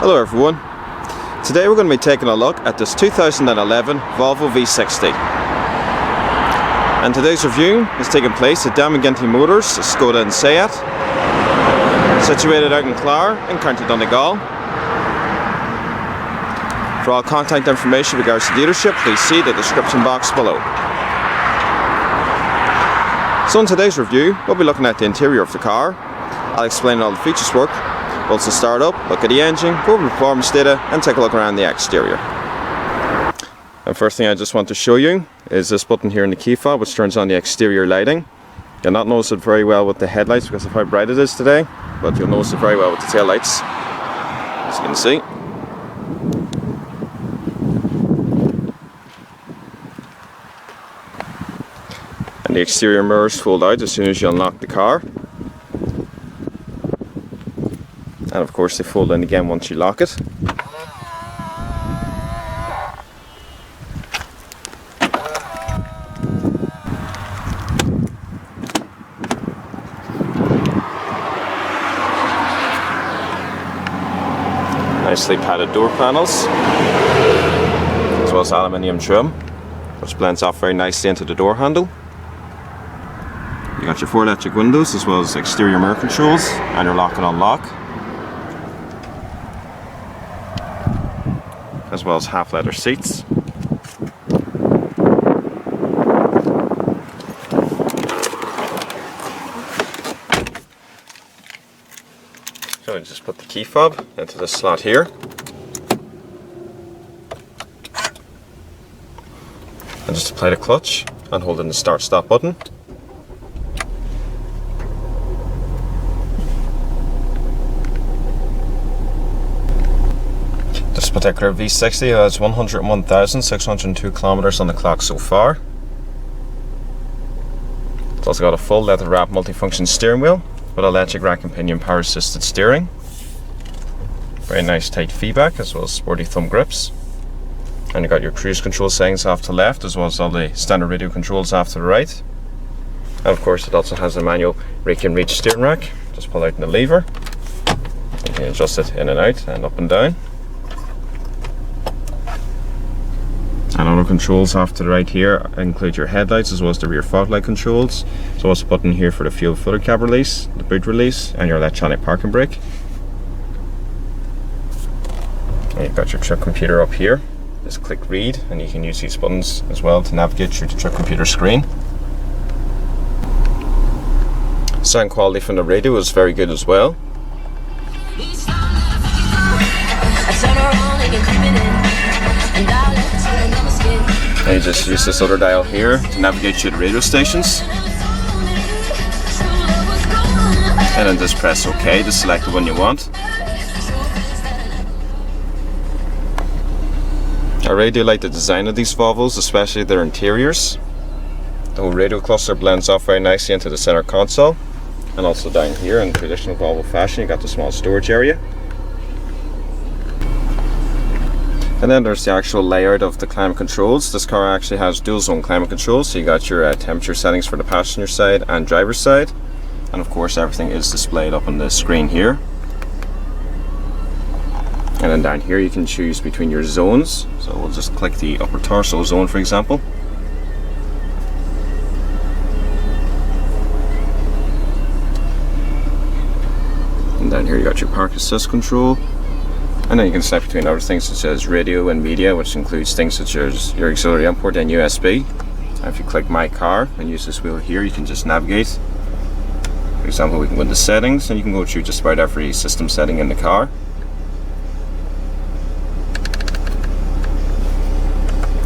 Hello everyone. Today we're going to be taking a look at this 2011 Volvo V60. And today's review is taking place at Donegal Town Motors, Skoda and Seat, situated out in Clar in County Donegal. For all contact information with regards to the dealership, please see the description box below. So in today's review, we'll be looking at the interior of the car. I'll explain how all the features work. We'll also start up, look at the engine, go over the performance data, and take a look around the exterior. And first thing I just want to show you is this button here in the key fob, which turns on the exterior lighting. You'll not notice it very well with the headlights because of how bright it is today, but you'll notice it very well with the tail lights, as you can see. And the exterior mirrors fold out as soon as you unlock the car. And of course they fold in again once you lock it. Nicely padded door panels, as well as aluminium trim, which blends off very nicely into the door handle. You got your 4 electric windows, as well as exterior mirror controls and your lock and unlock, as well as half leather seats. So I just put the key fob into the slot here, and just apply the clutch and hold in the start stop button. This particular V60 has 101,602 kilometers on the clock so far. It's also got a full leather wrap multifunction steering wheel with electric rack and pinion power assisted steering. Very nice tight feedback, as well as sporty thumb grips. And you got your cruise control settings off to the left, as well as all the standard radio controls off to the right. And of course it also has a manual rake and reach steering rack. Just pull out the lever. You can adjust it in and out and up and down. And auto controls off to the right here include your headlights, as well as the rear fog light controls. There's also a button here for the fuel filter cap release, the boot release, and your electronic parking brake. And you've got your trip computer up here. Just click read, and you can use these buttons as well to navigate through the trip computer screen. Sound quality from the radio is very good as well. And you just use this other dial here to navigate through the radio stations. And then just press OK to select the one you want. I really do like the design of these Volvos, especially their interiors. The whole radio cluster blends off very nicely into the center console. And also down here in traditional Volvo fashion, you got the small storage area. And then there's the actual layout of the climate controls. This car actually has dual zone climate controls, so you got your temperature settings for the passenger side and driver's side. And of course everything is displayed up on the screen here. And then down here you can choose between your zones. So we'll just click the upper torso zone, for example. And down here you got your park assist control. And then you can select between other things such as radio and media, which includes things such as your auxiliary input and USB. And if you click My Car and use this wheel here, you can just navigate. For example, we can go into settings, and you can go through just about every system setting in the car.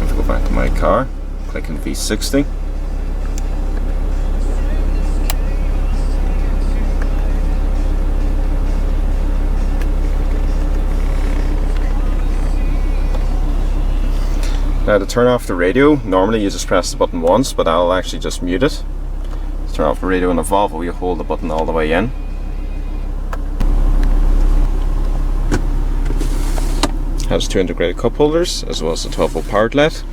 If we go back to My Car, click on V60. Now to turn off the radio, normally you just press the button once, but I'll actually just mute it. To turn off the radio in a Volvo, you hold the button all the way in. It has 2 integrated cup holders, as well as a 12-volt power outlet.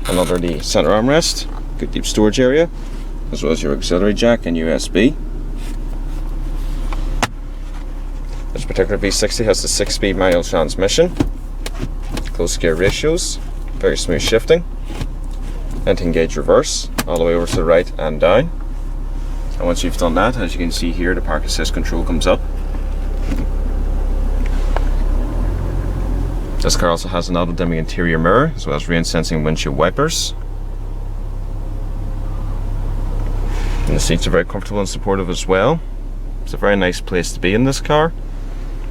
And under the center armrest, good deep storage area, as well as your auxiliary jack and USB. particular V60 has the 6-speed manual transmission, close gear ratios, very smooth shifting, 19 gauge reverse all the way over to the right and down. And once you've done that, as you can see here, the park assist control comes up. This car also has an auto dimming interior mirror as well as rain sensing windshield wipers. And the seats are very comfortable and supportive as well. It's a very nice place to be in this car.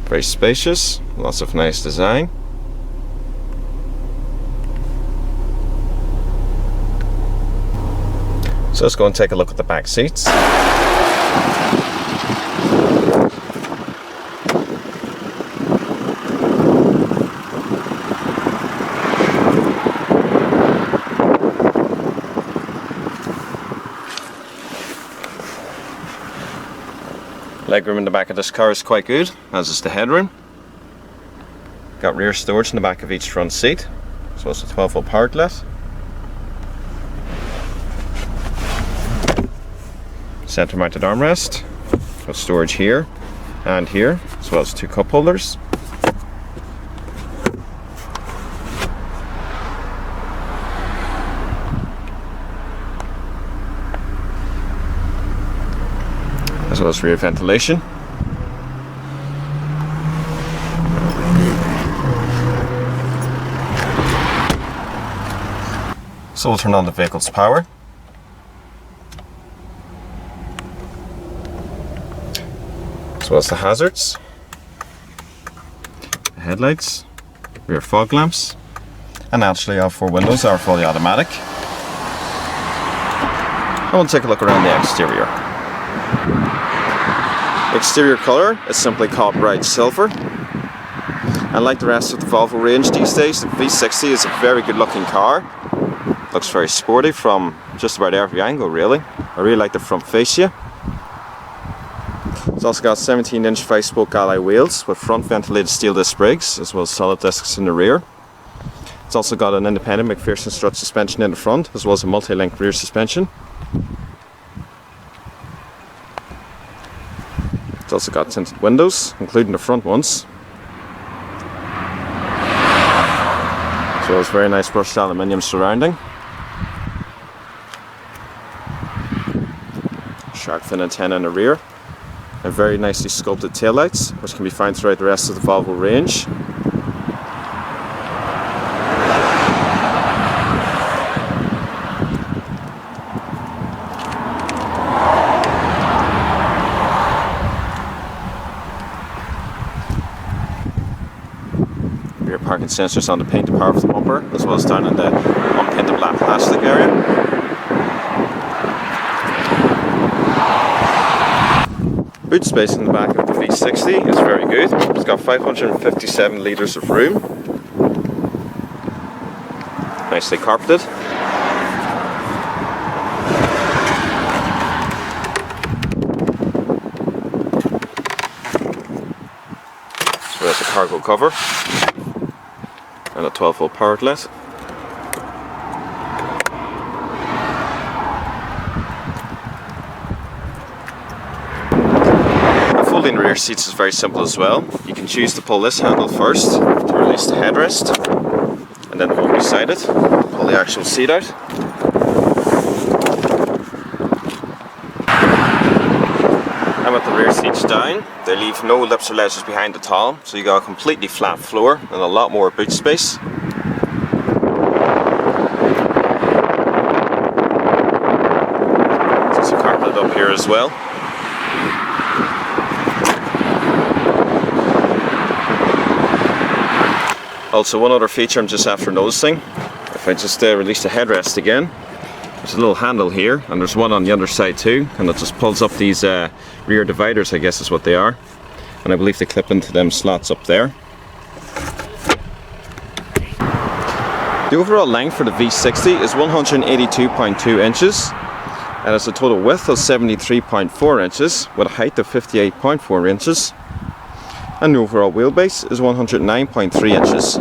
Very spacious, lots of nice design. So let's go and take a look at the back seats. Legroom in the back of this car is quite good, as is the headroom. Got rear storage in the back of each front seat, so it's a 12-volt power outlet. Centre mounted armrest, got storage here and here, as well as 2 cup holders. As well as rear ventilation. So we'll turn on the vehicle's power. As well as the hazards, the headlights, rear fog lamps, and naturally all 4 windows are fully automatic. I want to take a look around the exterior. The exterior colour is simply called bright silver. And like the rest of the Volvo range these days, the V60 is a very good looking car. Looks very sporty from just about every angle really. I really like the front fascia. It's also got 17-inch 5-spoke alloy wheels with front ventilated steel disc brakes as well as solid discs in the rear. It's also got an independent McPherson strut suspension in the front as well as a multi-link rear suspension. It's also got tinted windows, including the front ones. As well as very nice brushed aluminium surrounding. Shark fin antenna in the rear. And very nicely sculpted taillights, which can be found throughout the rest of the Volvo range. Rear parking sensors on the painted part of the bumper, as well as down in the unpainted black plastic area. Boot space in the back of the V60 is very good. It's got 557 litres of room. Nicely carpeted. So there's a cargo cover and a 12-volt power outlet. Folding rear seats is very simple as well. You can choose to pull this handle first to release the headrest, and then hold beside it, pull the actual seat out. And with the rear seats down, they leave no lips or ledges behind at all, so you got a completely flat floor and a lot more boot space. There's a carpet up here as well. Also, one other feature I'm just after noticing, if I just release the headrest again, there's a little handle here, and there's one on the underside too, and it just pulls up these rear dividers, I guess is what they are, and I believe they clip into them slots up there. The overall length for the V60 is 182.2 inches, and has a total width of 73.4 inches with a height of 58.4 inches. And the overall wheelbase is 109.3 inches.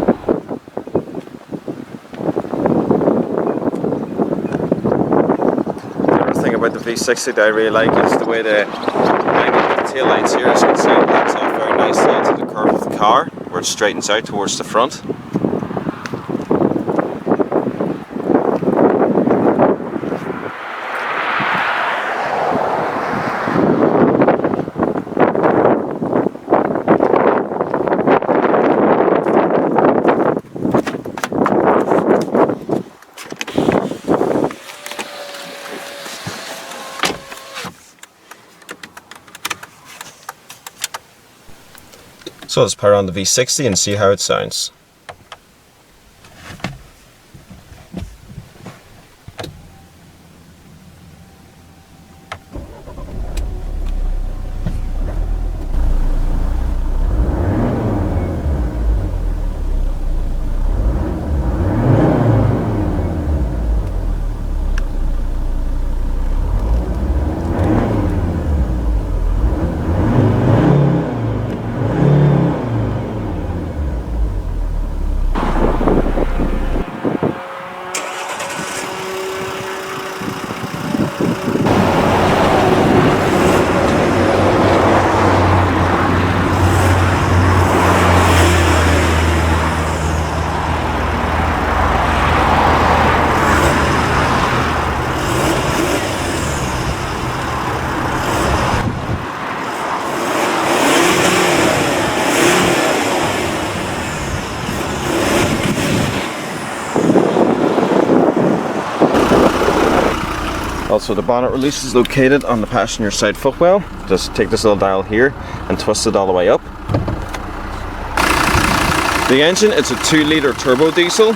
Another thing about the V60 that I really like is the way the tail lights here, as you can see, lights off very nicely into the curve of the car where it straightens out towards the front. So let's power on the V60 and see how it sounds. Also, the bonnet release is located on the passenger side footwell. Just take this little dial here and twist it all the way up. The engine, it's a 2-litre turbo diesel.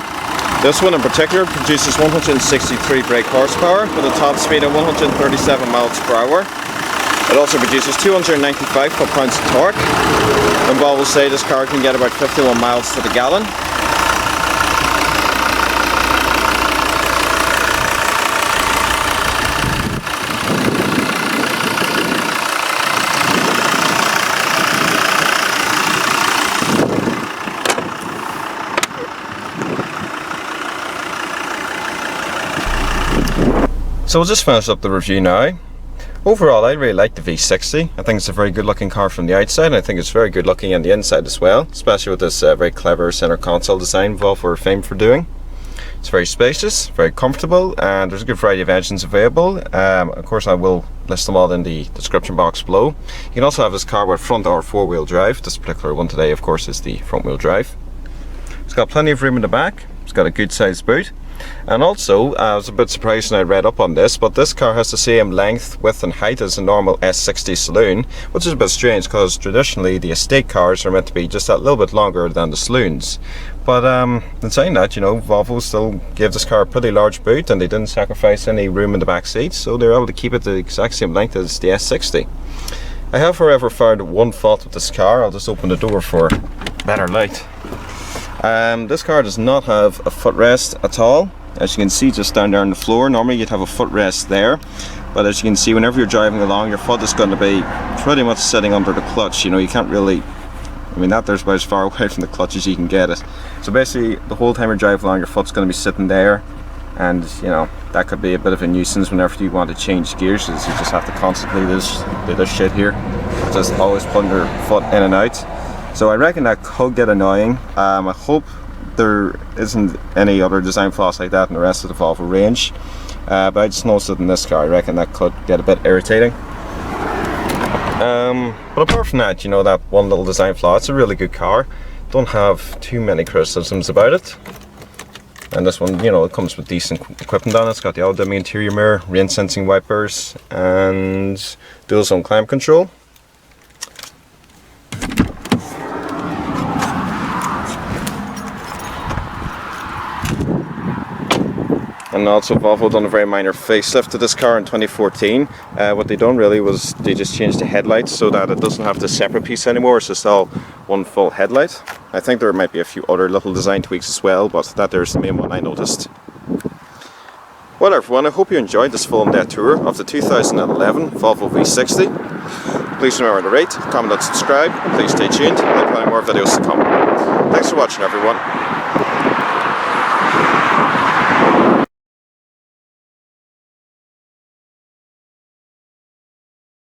This one in particular produces 163 brake horsepower with a top speed of 137 miles per hour. It also produces 295 foot-pounds of torque. And Volvo say this car can get about 51 miles to the gallon. So we'll just finish up the review now. Overall, I really like the V60. I think it's a very good looking car from the outside, and I think it's very good looking on the inside as well, especially with this very clever center console design Volvo are famed for doing. It's very spacious, very comfortable, and there's a good variety of engines available. Of course, I will list them all in the description box below. You can also have this car with front or four-wheel drive. This particular one today, of course, is the front-wheel drive. It's got plenty of room in the back. It's got a good sized boot. And also, I was a bit surprised when I read up on this, but this car has the same length, width and height as a normal S60 saloon, which is a bit strange because traditionally the estate cars are meant to be just that little bit longer than the saloons. But in saying that, you know, Volvo still gave this car a pretty large boot and they didn't sacrifice any room in the back seats, so they were able to keep it the exact same length as the S60. I have however found one fault with this car. I'll just open the door for better light. This car does not have a footrest at all. As you can see just down there on the floor, normally you'd have a footrest there, but as you can see, whenever you're driving along, your foot is going to be pretty much sitting under the clutch. You know, you can't really, I mean, there's about as far away from the clutch as you can get it. So basically the whole time you're driving along, your foot's going to be sitting there, and you know, that could be a bit of a nuisance whenever you want to change gears, as you just have to constantly do this shit here, just always putting your foot in and out. So I reckon that could get annoying. I hope there isn't any other design flaws like that in the rest of the Volvo range. But I just noticed it in this car. I reckon that could get a bit irritating. But apart from that, you know, that one little design flaw, it's a really good car. Don't have too many criticisms about it. And this one, you know, it comes with decent equipment on it. It's got the all-dummy interior mirror, rain sensing wipers, and dual zone climate control. And also Volvo done a very minor facelift to this car in 2014. What they done really was they just changed the headlights so that it doesn't have the separate piece anymore. It's just all one full headlight. I think there might be a few other little design tweaks as well, but that there's the main one I noticed. Well everyone, I hope you enjoyed this full in-depth tour of the 2011 Volvo V60. Please remember to rate, comment and subscribe. Please stay tuned, there'll be plenty more videos to come. Thanks for watching everyone.